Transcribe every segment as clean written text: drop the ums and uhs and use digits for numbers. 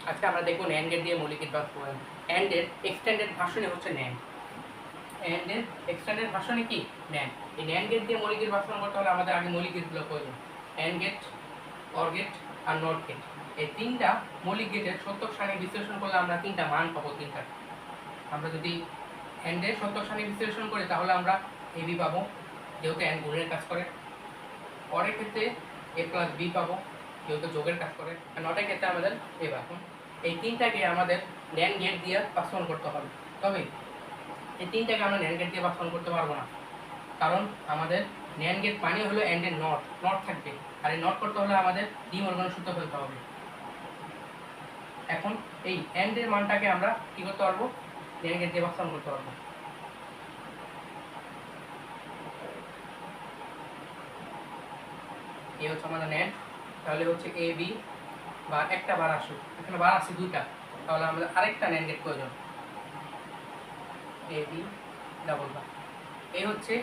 আজকে আমরা দেখব ন্যান্ড গেট দিয়ে মৌলিক গেট বাস্তবায়ন। অ্যান্ড এর এক্সটেন্ডেড ভার্সনে হচ্ছে ন্যান্ড। অ্যান্ড এর এক্সটেন্ডেড ভার্সনে কি ন্যান্ড। এই ন্যান্ড গেট দিয়ে মৌলিক গেট বাস্তবায়ন করতে হলে আমাদের আগে মৌলিক গেটগুলো প্রয়োজন। অ্যান্ড গেট, অর গেট আর নট গেট। এই তিনটা মৌলিক গেটের সত্যক সারণী বিশ্লেষণ করলে আমরা তিনটা মান পাবো। তিনটা আমরা যদি অ্যান্ড এর সত্যক সারণী বিশ্লেষণ করি তাহলে আমরা এবি পাবো, যেহেতু অ্যান্ড গুণের কাজ করে। অরের ক্ষেত্রে এ প্লাস বি পাবো, যেহেতু যোগের কাজ করে। আর নটের ক্ষেত্রে আমাদের এ পাবো। এই তিনটাকে আমাদের ন্যান্ড গেট দিয়ে বাস্তবায়ন করতে হবে। তবে এই তিনটাকে আমরা ন্যান্ড গেট দিয়ে বাস্তবায়ন করতে পারবো না, কারণ আমাদের ন্যান্ড গেট মানে হলো অ্যান্ডের নট, নট থাকবে। আর এই নট করতে হলে আমাদের ডি মর্গানের সূত্র ফেলতে হবে। এখন এই অ্যান্ডের মানটাকে আমরা কি করতে পারবো, ন্যান্ড গেট দিয়ে বাস্তবায়ন করতে পারবো। এই হচ্ছে আমাদের ন্যান্ড। তাহলে হচ্ছে এ বি বা একটা বার আসুক, এখানে বার আছে দুইটা, তাহলে আমাদের আরেকটা ন্যান্ড গেট প্রয়োজন। এ বি ডাবল বার। এই হচ্ছে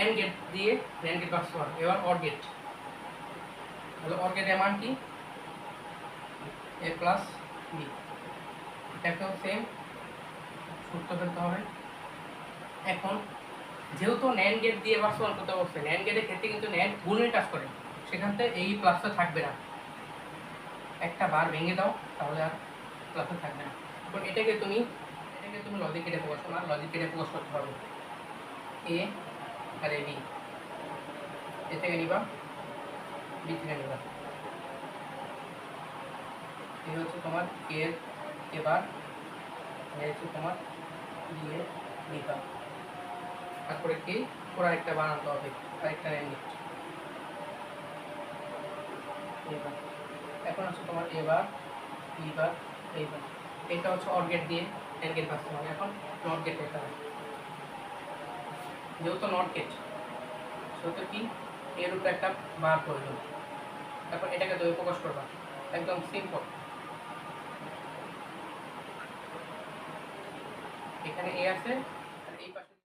এন্ড গেট দিয়ে ন্যান্ড গেট বাস্তবায়ন। এবার অর গেট। তাহলে অর গেটের মান কি, এ প্লাস বি। এটাকেও সেম সূত্র ফেলতে হবে। এখন যেহেতু ন্যান্ড গেট দিয়ে বাস্তবায়ন করতে বলছে, ন্যান্ড গেটের ক্ষেত্রে কিন্তু ন্যান্ড গুণের কাজ করে, সেখান থেকে এই প্লাসটা থাকবে না। একটা বার ভেঙে দাও তাহলে আর প্লাসটা থাকবে না। এখন এটাকে তুমি লজিক গেটে প্রকাশ করো, লজিক গেটে প্রকাশ করতে পারবে। এ আর এ বি, এ থেকে নিবা, বি থেকে নিবা। এই হচ্ছে তোমার এর এবার, এই হচ্ছে তোমার বি এর বিটা। তারপরে কি পুরা একটা বানাতে হবে, আরেকটা ন্যান্ড গেট। এখন হচ্ছে তোমার এবার বিবার এইবার। এটা হচ্ছে অর গেট দিয়ে ন্যান্ড গেট বাস্তবায়ন হবে। এখন নট গেট করতে হবে। যেহেতু নট গেট সেহেতু কি এর উপরে একটা বার প্রয়োজন। তারপর এটাকে তুমি প্রকাশ করবা, একদম সিম্পল। এখানে এ আছে,